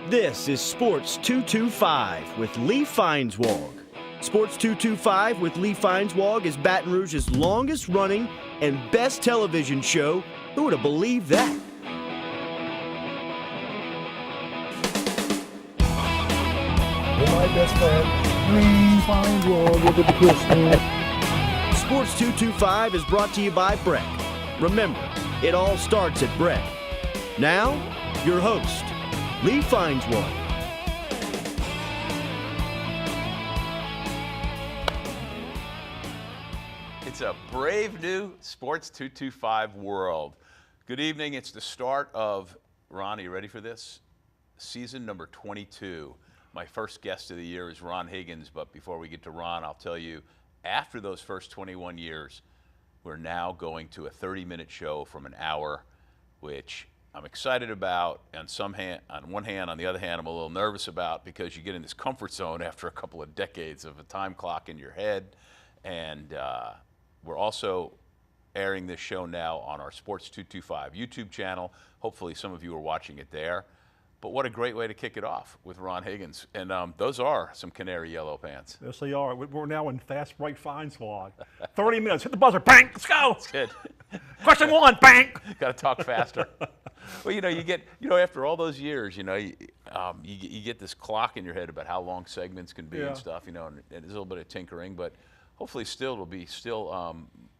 This is Sports 225 with Lee Feinswag. Sports 225 with Lee Feinswag is Baton Rouge's longest running and best television show. Who would have believed that? My best friend, Lee Feinswag, with the Christmas. Sports 225 is brought to you by Breck. Remember, it all starts at Breck. Now, your host, Lee Feinswag. It's a brave new Sports 225 world. Good evening. It's the start of, Ron, are you ready for this? Season number 22. My first guest of the year is Ron Higgins, but before we get to Ron, I'll tell you, after those first 21 years, we're now going to a 30-minute show from an hour, which I'm excited about on one hand. On the other hand, I'm a little nervous about because you get in this comfort zone after a couple of decades of a time clock in your head. And we're also airing this show now on our Sports 225 YouTube channel. Hopefully some of you are watching it there. But what a great way to kick it off with Ron Higgins. And those are some canary yellow pants. Yes, they are. We're now in Fast Break Feinswag. 30 minutes. Hit the buzzer. Bang. Let's go. That's good. Question one. Bang. Got to talk faster. Well, you get, after all those years, you get this clock in your head about how long segments can be and stuff, and there's a little bit of tinkering, but hopefully it'll be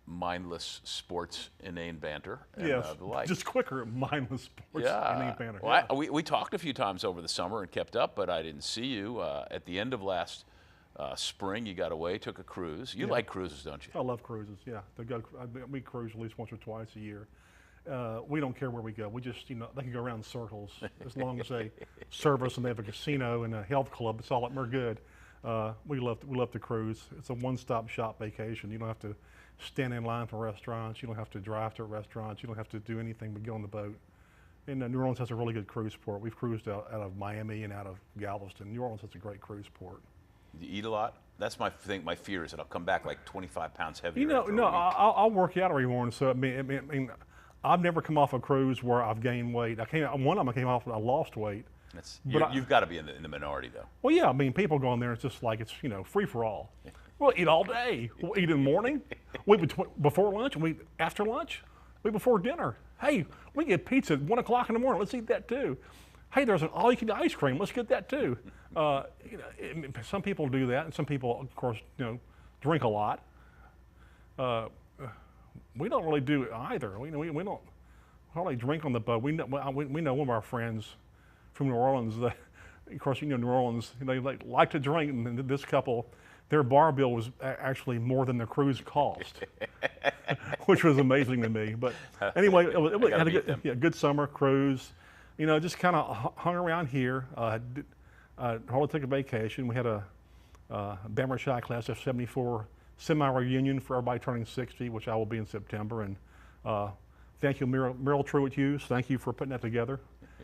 mindless sports, inane banter, and the like. Just quicker, mindless sports, inane banter. Well, we talked a few times over the summer and kept up, but I didn't see you. At the end of last spring, you got away, took a cruise. You like cruises, don't you? I love cruises, yeah. We cruise at least once or twice a year. We don't care where we go. We just, they can go around in circles. As long as they serve us and they have a casino and a health club, it's all we're good. We love to cruise. It's a one-stop shop vacation. You don't have to stand in line for restaurants. You don't have to drive to restaurants. You don't have to do anything but get on the boat. And New Orleans has a really good cruise port. We've cruised out of Miami and out of Galveston. New Orleans has a great cruise port. You eat a lot? That's my thing. My fear is that I'll come back like 25 pounds heavier. I'll work out every morning. So I mean, I've never come off a cruise where I've gained weight. I came off and I lost weight. You've got to be in the minority, though. Well, yeah. I mean, people go in there. It's just like it's free for all. We'll eat all day. We'll eat in the morning. We before lunch. We eat after lunch. We before dinner. Hey, we get pizza at 1 o'clock in the morning. Let's eat that too. Hey, there's an all-you-can-eat ice cream. Let's get that too. Some people do that, and some people, of course, drink a lot. We don't really do either. We don't hardly drink on the boat. We know one of our friends from New Orleans. Of course, New Orleans, they like to drink, and this couple, their bar bill was actually more than the cruise cost, which was amazing to me. But anyway, it had a good summer cruise. Just kind of hung around here. Hardly took a vacation. We had a Bama Shy class of 74 semi-reunion for everybody turning 60, which I will be in September. And thank you, Merrill Truitt Hughes. Thank you for putting that together.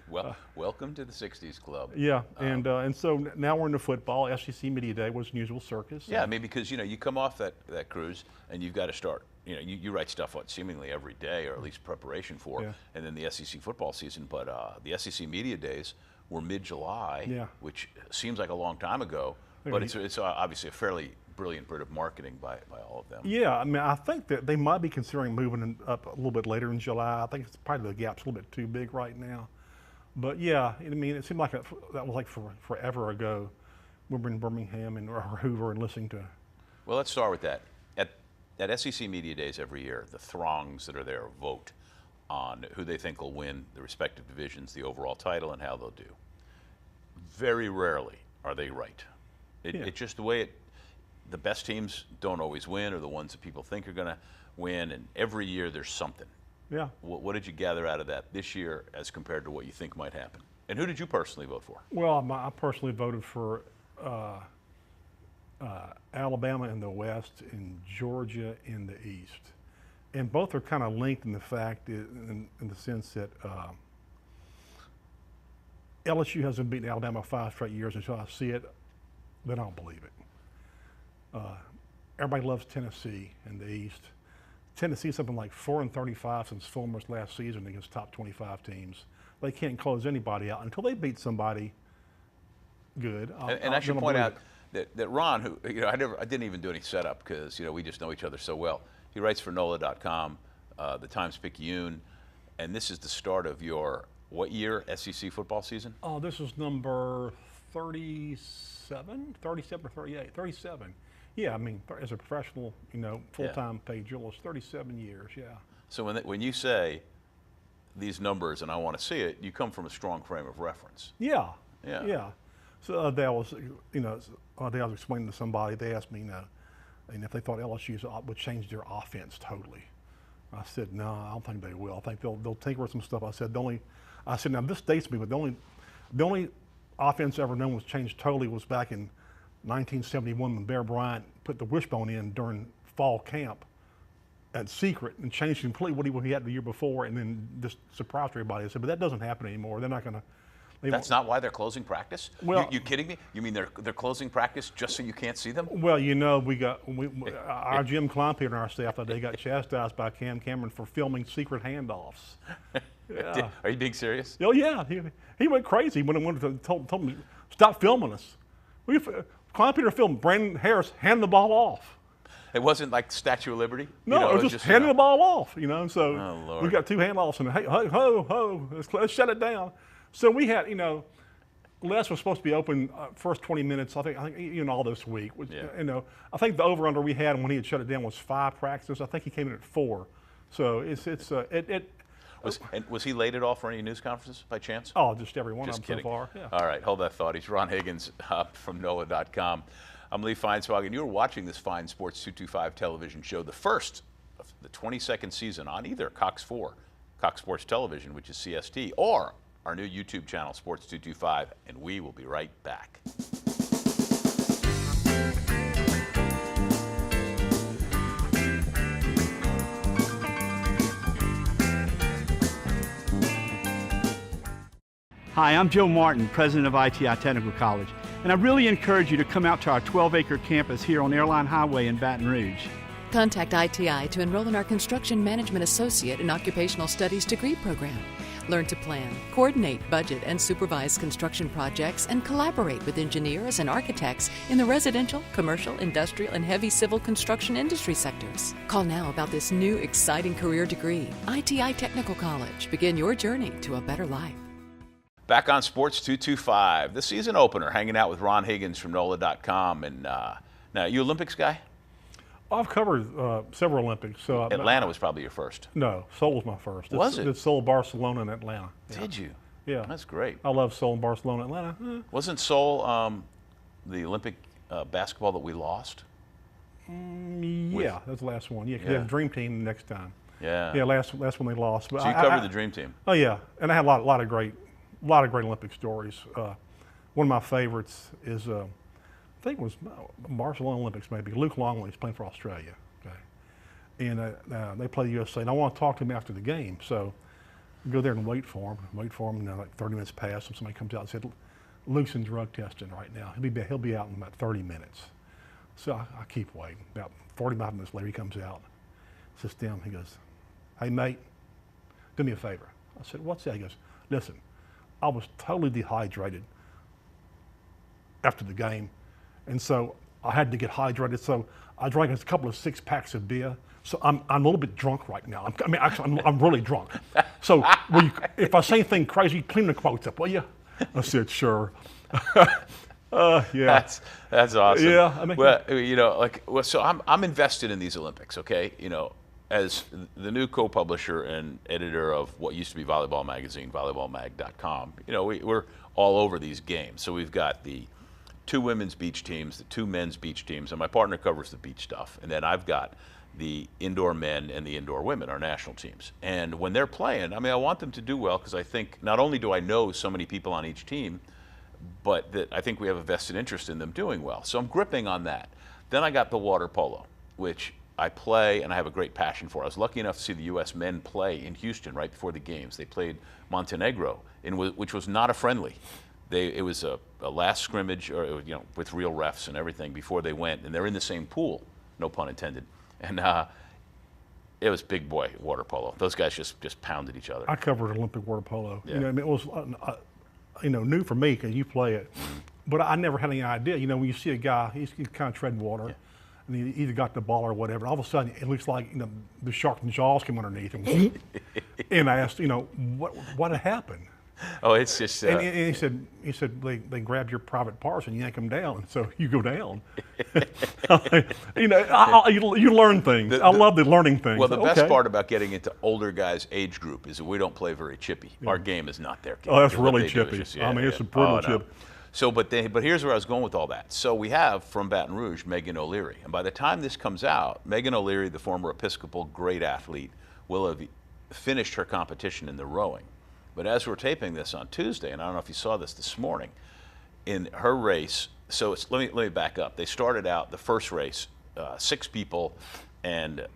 Well, welcome to the 60s Club. Yeah, and so now we're into football. SEC Media Day was an usual circus. Yeah, I mean, because, you come off that cruise and you've got to start. You write stuff out seemingly every day, or at least preparation for, and then the SEC football season. But the SEC Media Days were mid-July, which seems like a long time ago, but it's obviously a fairly brilliant bit of marketing by all of them. Yeah, I mean, I think that they might be considering moving up a little bit later in July. I think it's probably the gap's a little bit too big right now. But yeah, I mean, it seemed like that was like forever ago. We were in Birmingham or Hoover and listening to. Well, let's start with that. At SEC Media Days every year, the throngs that are there vote on who they think will win the respective divisions, the overall title, and how they'll do. Very rarely are they right. It's just the way the best teams don't always win, or the ones that people think are going to win, and every year there's something. Yeah. What did you gather out of that this year as compared to what you think might happen? And who did you personally vote for? Well, I personally voted for Alabama in the West and Georgia in the East. And both are kind of linked in the fact, in the sense that LSU hasn't beaten Alabama 5 straight years. Until I see it, then I'll believe it. Everybody loves Tennessee in the East. Tennessee something like 4-35 since Fulmer's last season against top 25 teams. They can't close anybody out until they beat somebody good. And I should point out that Ron, who I didn't even do any setup because we just know each other so well. He writes for NOLA.com, the Times-Picayune, and this is the start of your what year SEC football season? Oh, this is number 37 or 38, 37. Yeah, I mean, as a professional, full-time paid journalist, 37 years, yeah. So when you say these numbers and I want to see it, you come from a strong frame of reference. Yeah. Yeah. So I was explaining to somebody, they asked me, and if they thought LSU would change their offense totally. I said, no, I don't think they will. I think they'll tinker with some stuff. I said, now this dates me, but the only offense ever known was changed totally was back in 1971 when Bear Bryant put the wishbone in during fall camp at secret and changed completely what he had the year before, and then just surprised everybody. I said, but that doesn't happen anymore. They're not going to. That's not why they're closing practice? Well, you kidding me? You mean they're closing practice just so you can't see them? Well, our Jim Kleinpeter and our staff that day got chastised by Cam Cameron for filming secret handoffs. Yeah. Are you being serious? Oh yeah, he went crazy when he told him stop filming us. Kleinpeter filmed Brandon Harris hand the ball off. It wasn't like Statue of Liberty? No, it was just handing the ball off, and so oh, Lord. We got two handoffs and hey, ho, let's shut it down. So we had, Les was supposed to be open first 20 minutes. I think all this week. Yeah. I think the over/under we had when he had shut it down was 5 practices. I think he came in at 4. So Was he laid it off for any news conferences by chance? Oh, just every one just of them kidding. so far. Yeah. All right, hold that thought. He's Ron Higgins from NOLA.com. I'm Lee Feinswag, and you're watching this fine Sports 225 television show, the first of the 22nd season on either Cox 4, Cox Sports Television, which is CST, or our new YouTube channel, Sports 225, and we will be right back. Hi, I'm Joe Martin, president of ITI Technical College, and I really encourage you to come out to our 12-acre campus here on Airline Highway in Baton Rouge. Contact ITI to enroll in our Construction Management Associate and Occupational Studies degree program. Learn to plan, coordinate, budget, and supervise construction projects and collaborate with engineers and architects in the residential, commercial, industrial, and heavy civil construction industry sectors. Call now about this new exciting career degree. ITI Technical College. Begin your journey to a better life. Back on Sports 225, the season opener, hanging out with Ron Higgins from NOLA.com. And now, you Olympics guy? I've covered several Olympics. So Atlanta was probably your first. No, Seoul was my first. Was it? Did Seoul, Barcelona, and Atlanta. Yeah. Did you? Yeah. That's great. I love Seoul, Barcelona, Atlanta. Wasn't Seoul the Olympic basketball that we lost? Yeah, that's the last one. Yeah, because they had a dream team next time. Yeah. Yeah, last one they lost. But so you covered the dream team. Oh yeah, and I had a lot of great Olympic stories. One of my favorites is I think it was Barcelona Olympics maybe. Luke Longley's playing for Australia. Okay, and they play the USA, and I want to talk to him after the game. So I go there and wait for him. And like 30 minutes pass, and somebody comes out and said, "Luke's in drug testing right now. He'll be out in about 30 minutes." So I keep waiting. About 45 minutes later, he comes out, sits down. He goes, "Hey mate, do me a favor." I said, "What's that?" He goes, "Listen, I was totally dehydrated after the game, and so I had to get hydrated. So I drank a couple of 6-packs of beer. So I'm a little bit drunk right now. I'm really drunk. So if I say anything crazy, clean the quotes up, will you?" I said, "Sure." Yeah. That's awesome. Yeah. I mean, so I'm invested in these Olympics. Okay, as the new co-publisher and editor of what used to be Volleyball Magazine, volleyballmag.com, we're all over these games. So we've got the 2 women's beach teams, the 2 men's beach teams, and my partner covers the beach stuff. And then I've got the indoor men and the indoor women, our national teams. And when they're playing, I want them to do well because I think not only do I know so many people on each team, but that I think we have a vested interest in them doing well. So I'm gripping on that. Then I got the water polo, which I play and I have a great passion for. I was lucky enough to see the U.S. men play in Houston right before the games. They played Montenegro, which was not a friendly. It was a last scrimmage, with real refs and everything before they went, and they're in the same pool, no pun intended. And it was big boy water polo. Those guys just pounded each other. I covered Olympic water polo. Yeah. It was new for me because you play it. but I never had any idea. You know, when you see a guy, he's kind of treading water, and he either got the ball or whatever. All of a sudden, it looks like, you know, the shark's jaws came underneath him. And I asked, you know, what had happened? Oh, it's just. And he said they grabbed your private parts and yank them down, so you go down. You know, you learn things. I love the learning things. Well, the best part about getting into older guys' age group is that we don't play very chippy. Our game is not their game. Oh, that's really chippy. I mean, it's a brutal chip. So, but here's where I was going with all that. So we have from Baton Rouge, Megan O'Leary. And by the time this comes out, Megan O'Leary, the former Episcopal great athlete, will have finished her competition in the rowing. But as we're taping this on Tuesday, and I don't know if you saw this morning, in her race, so let me back up. They started out the first race, 6 people and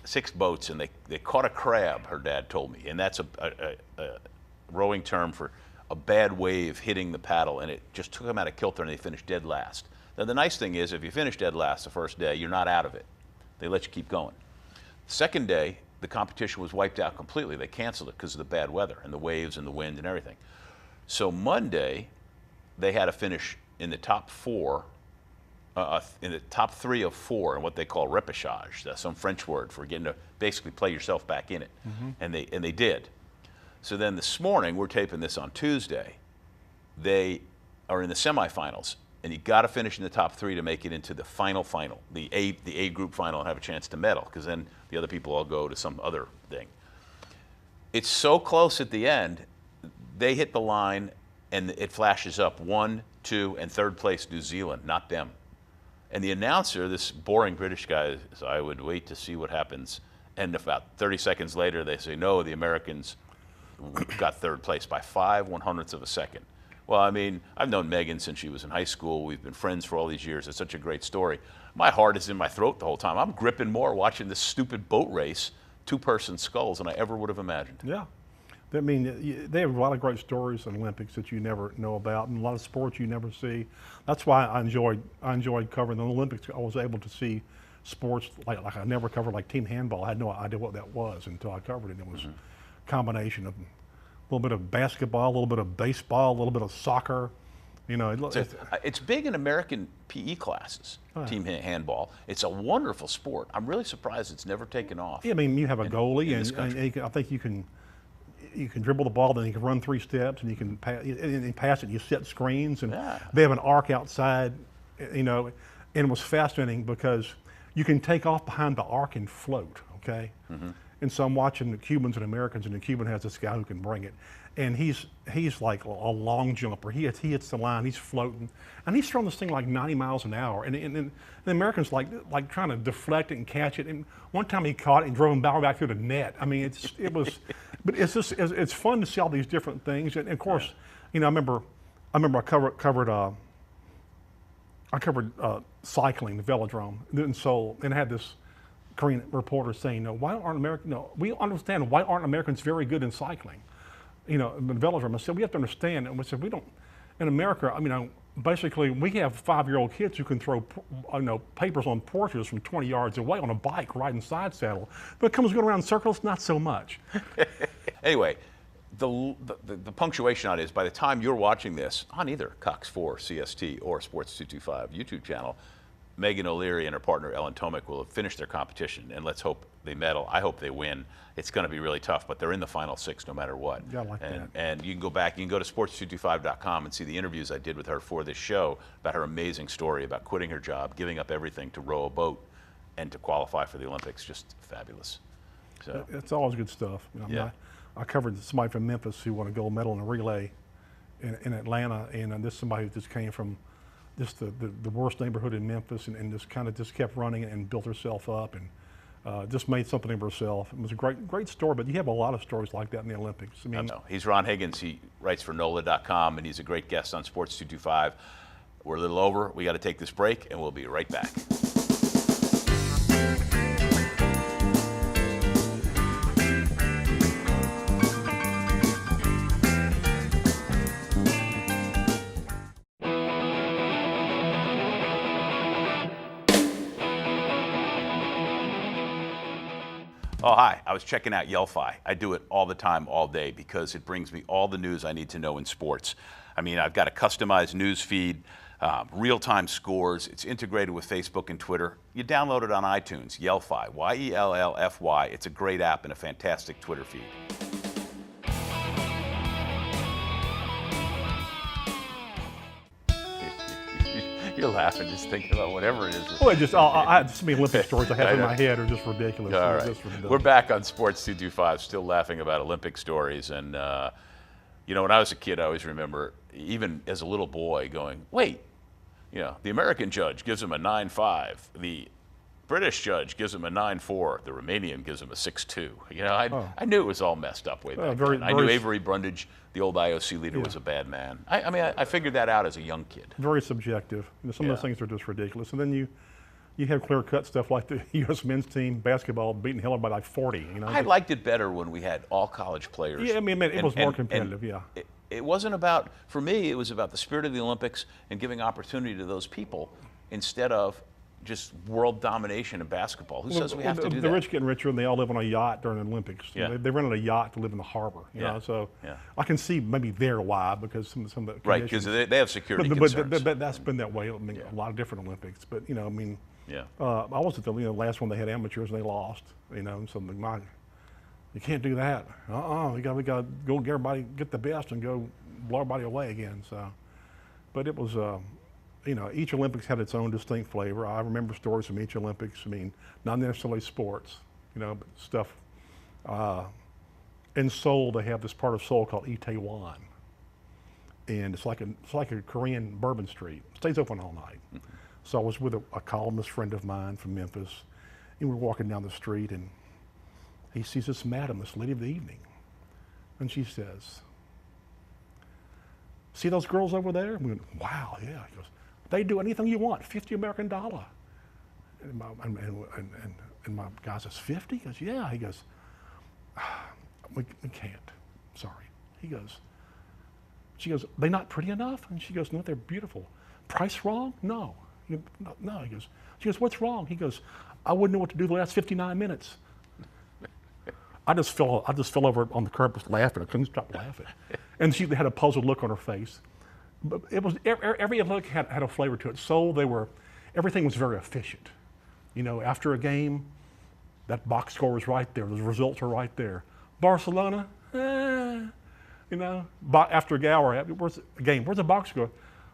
6 boats, and they caught a crab, her dad told me. And that's a rowing term for a bad wave hitting the paddle, and it just took them out of kilter, and they finished dead last. Now, the nice thing is, if you finish dead last the first day, you're not out of it. They let you keep going. The second day, the competition was wiped out completely. They canceled it because of the bad weather and the waves and the wind and everything. So Monday, they had to finish in the top 4, in the top 3 of 4 in what they call repêchage. That's some French word for getting to basically play yourself back in it. And they did. So then this morning, we're taping this on Tuesday, they are in the semifinals. And you got to finish in the top 3 to make it into the final, the A group final, and have a chance to medal, because then the other people all go to some other thing. It's so close at the end, they hit the line, and it flashes up 1, 2, and 3rd place New Zealand, not them. And the announcer, this boring British guy, says, I would wait to see what happens. And about 30 seconds later, they say, no, the Americans got 3rd place by 5/100ths of a second. Well, I mean, I've known Megan since she was in high school. We've been friends for all these years. It's such a great story. My heart is in my throat the whole time. I'm gripping more watching this stupid boat race, 2-person sculls, than I ever would have imagined. Yeah. I mean, they have a lot of great stories in the Olympics that you never know about, and a lot of sports you never see. That's why I enjoyed covering the Olympics. I was able to see sports like I never covered, like team handball. I had no idea what that was until I covered it. It was a combination of a little bit of basketball, a little bit of baseball, a little bit of soccer. You know, it's big in American PE classes, team handball. It's a wonderful sport. I'm really surprised it's never taken off. Yeah, I mean, you have a goalie, and I think you can dribble the ball, then you can run 3 steps, and you can pass it. You set screens, and they have an arc outside. You know, and it was fascinating because you can take off behind the arc and float. Okay. And so I'm watching the Cubans and Americans, and the Cuban has this guy who can bring it. And he's like a long jumper. He hits the line, he's floating, and he's throwing this thing like 90 miles an hour. And the Americans like trying to deflect it and catch it. And one time he caught it and drove him back through the net. I mean, but it's fun to see all these different things. And of course, you know, I remember I covered cycling, the velodrome in Seoul, and I had this Korean reporter saying, we understand why aren't Americans very good in cycling? You know, in velodrome. I said, we have to understand, and we said, we don't, in America, I mean, basically, we have 5-year-old kids who can throw, papers on porches from 20 yards away on a bike riding side saddle. But it comes going around in circles, not so much. Anyway, the punctuation on it is, by the time you're watching this on either Cox 4 CST or Sports 225 YouTube channel, Megan O'Leary and her partner Ellen Tomic will have finished their competition, and let's hope they medal. I hope they win. It's going to be really tough, but they're in the final 6 no matter what. Yeah, I like that. And you can go back, you can go to sports225.com and see the interviews I did with her for this show about her amazing story about quitting her job, giving up everything to row a boat and to qualify for the Olympics. Just fabulous. So it's always good stuff. You know, I covered somebody from Memphis who won a gold medal in a relay in Atlanta, and this is somebody who just came from just the worst neighborhood in Memphis, and just kept running and built herself up, and just made something of herself. It was a great story, but you have a lot of stories like that in the Olympics. I mean, he's Ron Higgins. He writes for NOLA.com, and he's a great guest on Sports 225. We're a little over. We got to take this break, and we'll be right back. Oh, hi. I was checking out Yelphi. I do it all the time, all day, because it brings me all the news I need to know in sports. I mean, I've got a customized news feed, real-time scores. It's integrated with Facebook and Twitter. You download it on iTunes, Yellfy, Y-E-L-L-F-Y. It's a great app and a fantastic Twitter feed. You're laughing just thinking about whatever it is. Well, just the Olympic stories I have in my head are just ridiculous. All They're right. just ridiculous. We're back on Sports 225, still laughing about Olympic stories. And, you know, when I was a kid, I always remember, even as a little boy, going, wait, you know, the American judge gives him a 9.5. The British judge gives him a 9.4. The Romanian gives him a 6.2. You know, I knew it was all messed up way back then. I knew Avery Brundage, the old IOC leader, was a bad man. I mean, I figured that out as a young kid. Very subjective. You know, some of those things are just ridiculous. And then you have clear-cut stuff like the U.S. men's team basketball beating Hiller by like 40. You know, I liked it better when we had all college players. Yeah, I mean, it was more competitive. It wasn't about, for me, it was about the spirit of the Olympics and giving opportunity to those people instead of just world domination of basketball. Who says we have to do that? The rich getting richer, and they all live on a yacht during the Olympics. Yeah. They rented a yacht to live in the harbor. You know, so I can see maybe there why, because some of the right, because they have security concerns. But that's been that way. I mean, a lot of different Olympics. But you know, I mean, I was at the last one they had amateurs and they lost. You know, so you can't do that. We got to go get everybody, get the best, and go blow everybody away again. So, but it was. You know, each Olympics had its own distinct flavor. I remember stories from each Olympics. I mean, not necessarily sports, you know, but stuff. In Seoul, they have this part of Seoul called Itaewon, and it's like a Korean Bourbon Street. It stays open all night. Mm-hmm. So I was with a columnist friend of mine from Memphis, and we were walking down the street, and he sees this madam, this lady of the evening, and she says, "See those girls over there?" And we went, "Wow, yeah." He goes, "They do anything you want, $50 American." And my guy says, 50? He goes, yeah. He goes, we can't, sorry. She goes, they not pretty enough? And she goes, no, they're beautiful. Price wrong? No. No, she goes, what's wrong? He goes, I wouldn't know what to do the last 59 minutes. I just fell over on the curb just laughing. I couldn't stop laughing. And she had a puzzled look on her face. But it was every look had a flavor to it. So everything was very efficient. You know, after a game, that box score was right there. The results were right there. Barcelona, you know, after a hour, where's the box score?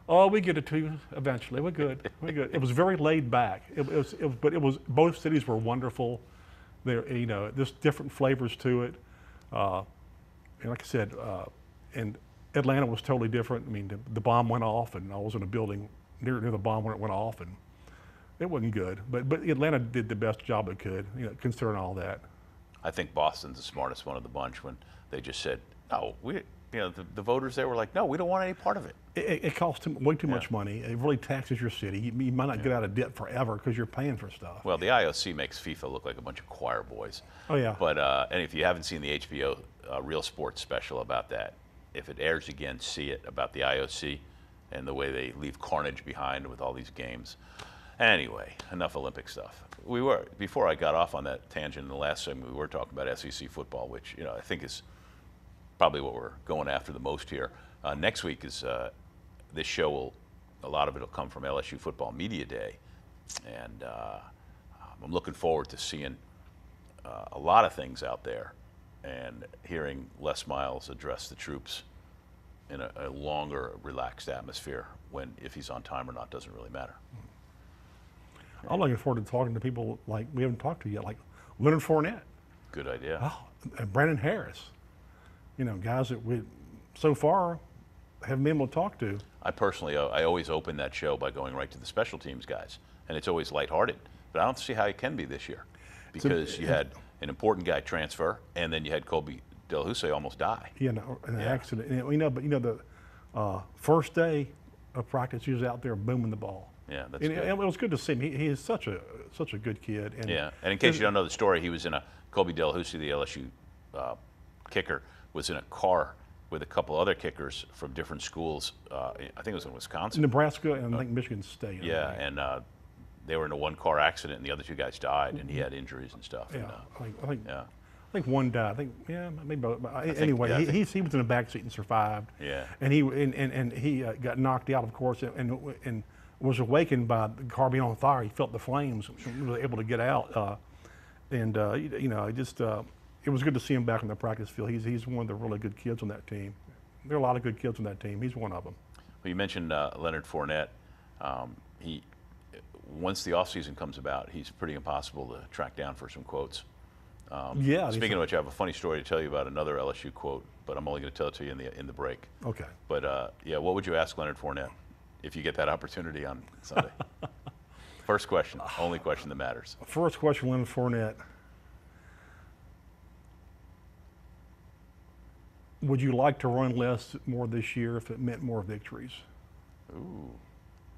Oh, we get it to you eventually. We're good. It was very laid back. But both cities were wonderful. There, you know, there's different flavors to it. And like I said, and Atlanta was totally different. I mean, the bomb went off, and I was in a building near the bomb when it went off, and it wasn't good. But Atlanta did the best job it could, you know, considering all that. I think Boston's the smartest one of the bunch when they just said, "No, the voters there were like, no, we don't want any part of it." It costs way too much money. It really taxes your city. You might not get out of debt forever because you're paying for stuff. Well, the IOC makes FIFA look like a bunch of choir boys. Oh yeah. But and if you haven't seen the HBO Real Sports special about that, if it airs again, see it, about the IOC and the way they leave carnage behind with all these games. Anyway, enough Olympic stuff. Before I got off on that tangent in the last segment, we were talking about SEC football, which, you know, I think is probably what we're going after the most here. Next week is this show a lot of it will come from LSU Football Media Day, and I'm looking forward to seeing a lot of things out there and hearing Les Miles address the troops in a longer, relaxed atmosphere if he's on time or not doesn't really matter. I'm looking forward to talking to people like we haven't talked to yet, like Leonard Fournette. Good idea. Oh, and Brandon Harris. You know, guys that we so far haven't been able to talk to. I personally, I always open that show by going right to the special teams guys, and it's always lighthearted. But I don't see how it can be this year because you had an important guy transfer, and then you had Kobe Delahousse almost die. Yeah, an accident. And, the first day of practice, he was out there booming the ball. Yeah, that's good. good. It was good to see him. He is such a good kid. And and in case you don't know the story, he was in Kobe Delahousse, the LSU kicker, was in a car with a couple other kickers from different schools. I think it was in Wisconsin. Nebraska and I think Michigan State. Yeah, and they were in a one-car accident, and the other two guys died, and he had injuries and stuff. Yeah, and, I think think one died. I think, yeah, maybe both. Anyway, yeah, he was in the back seat and survived. Yeah. And he got knocked out, of course, and was awakened by the car being on fire. He felt the flames, was able to get out. It was good to see him back on the practice field. He's one of the really good kids on that team. There are a lot of good kids on that team. He's one of them. Well, you mentioned Leonard Fournette. Once the offseason comes about, he's pretty impossible to track down for some quotes. Yeah. Speaking of which, I have a funny story to tell you about another LSU quote, but I'm only going to tell it to you in the break. Okay. But yeah, what would you ask Leonard Fournette if you get that opportunity on Sunday? First question, only question that matters. First question, Leonard Fournette. Would you like to run more this year if it meant more victories? Ooh,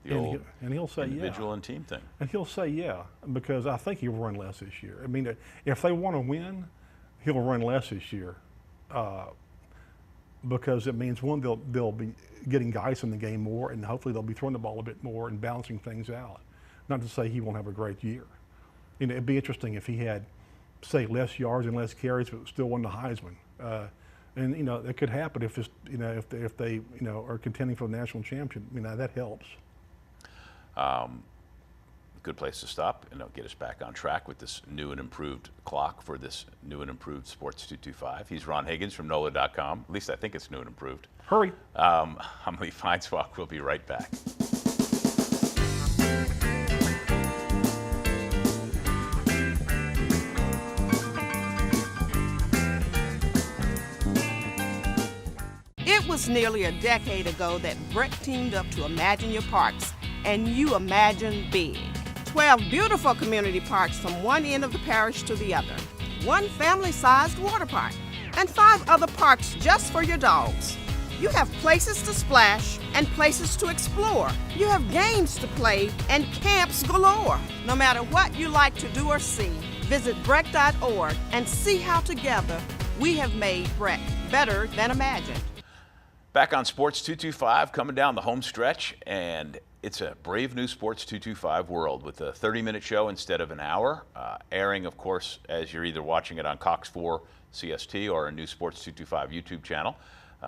the old and he'll say individual and team thing. And he'll say yeah, because I think he'll run less this year. I mean, if they want to win, he'll run less this year, because it means, one, they'll be getting guys in the game more, and hopefully they'll be throwing the ball a bit more and balancing things out. Not to say he won't have a great year. It'd be interesting if he had, say, less yards and less carries, but still won the Heisman. And that could happen if they are contending for the national championship. That helps. Good place to stop and get us back on track with this new and improved clock for this new and improved Sports 225. He's Ron Higgins from NOLA.com. At least I think it's new and improved. Hurry. I'm Lee Feinswalk. We'll be right back. It was nearly a decade ago that Brett teamed up to Imagine Your Parks, and you imagine big. 12 beautiful community parks from one end of the parish to the other, one family-sized water park, and 5 other parks just for your dogs. You have places to splash and places to explore. You have games to play and camps galore. No matter what you like to do or see, visit Breck.org and see how together we have made Breck better than imagined. Back on Sports 225, coming down the home stretch, and it's a brave new Sports 225 world with a 30-minute show instead of an hour, airing, of course, as you're either watching it on Cox 4 CST or a new Sports 225 YouTube channel.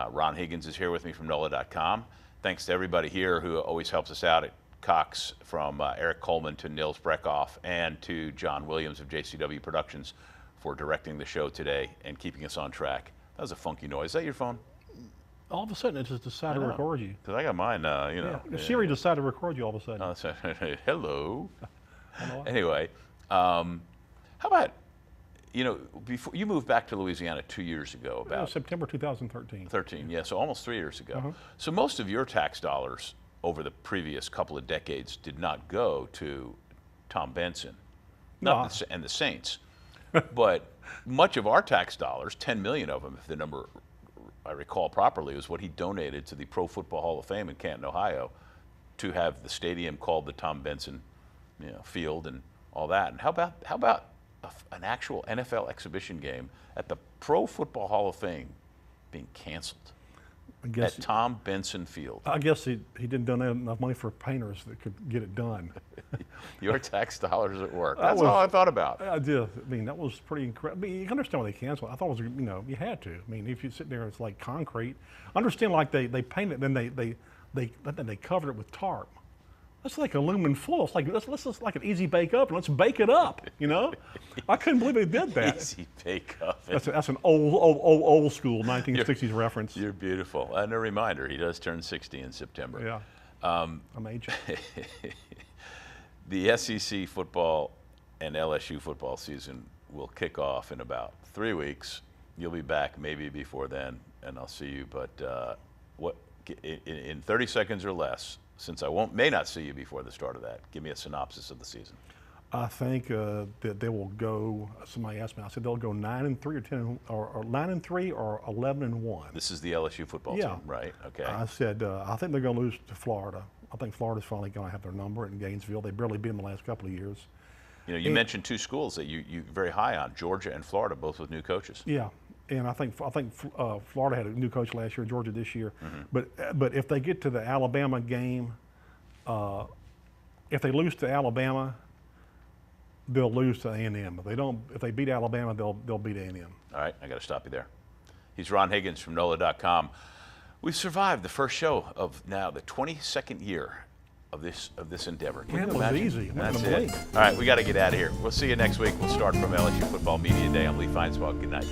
Ron Higgins is here with me from NOLA.com. Thanks to everybody here who always helps us out at Cox, from Eric Coleman to Nils Breckhoff and to John Williams of JCW Productions for directing the show today and keeping us on track. That was a funky noise. Is that your phone? All of a sudden, it just decided to record you. Because I got mine, Siri decided to record you all of a sudden. Hello. Anyway, how about, before you moved back to Louisiana 2 years ago, about September 2013. 13, yeah, so almost 3 years ago. Uh-huh. So most of your tax dollars over the previous couple of decades did not go to Tom Benson and the Saints. But much of our tax dollars, 10 million of them, if the number I recall properly, was what he donated to the Pro Football Hall of Fame in Canton, Ohio, to have the stadium called the Tom Benson Field and all that. And how about an actual NFL exhibition game at the Pro Football Hall of Fame being canceled at Tom Benson Field? I guess he didn't donate enough money for painters that could get it done. Your tax dollars at work. That's all I thought about. I did. I mean, that was pretty incredible. I mean, you can understand why they canceled. I thought it was, you had to. I mean, if you sit there, it's like concrete. Understand, like they painted, then they covered it with tarp. That's like aluminum foil. It's like let's just like an easy bake up, and let's bake it up. I couldn't believe they did that. Easy bake up. That's an old school 1960s reference. You're beautiful. And a reminder, he does turn 60 in September. Yeah. I'm aging. The SEC football and LSU football season will kick off in about 3 weeks. You'll be back maybe before then, and I'll see you. But in 30 seconds or less, since I may not see you before the start of that, give me a synopsis of the season. I think that they will go. Somebody asked me. I said they'll go 9-3 or 10 or 9-3 or 11-1. This is the LSU football team, right? Okay. I said I think they're going to lose to Florida. I think Florida's finally going to have their number in Gainesville. They've barely been the last couple of years. You mentioned 2 schools that you very high on, Georgia and Florida, both with new coaches. Yeah, and I think Florida had a new coach last year, Georgia this year. Mm-hmm. But if they get to the Alabama game, if they lose to Alabama, they'll lose to A&M. If they beat Alabama, they'll beat A&M. All right, I got to stop you there. He's Ron Higgins from NOLA.com. We've survived the first show of now the 22nd year of this endeavor. Can Man, you it was imagine? easy. That's it. All right, we got to get out of here. We'll see you next week. We'll start from LSU Football Media Day. I'm Lee Feinswald. Good night.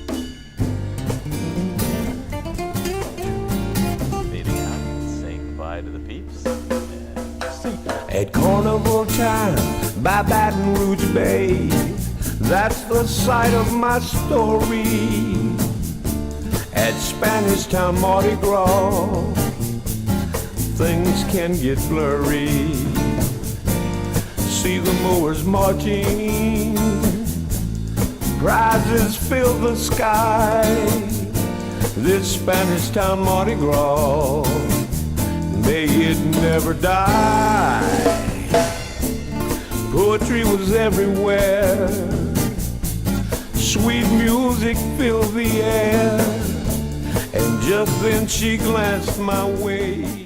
Fading out, saying goodbye to the peeps. At carnival time by Baton Rouge Bay, that's the site of my story. At Spanish Town Mardi Gras, things can get blurry. See the mowers marching, prizes fill the sky. This Spanish Town Mardi Gras, may it never die. Poetry was everywhere, sweet music filled the air, and just then she glanced my way.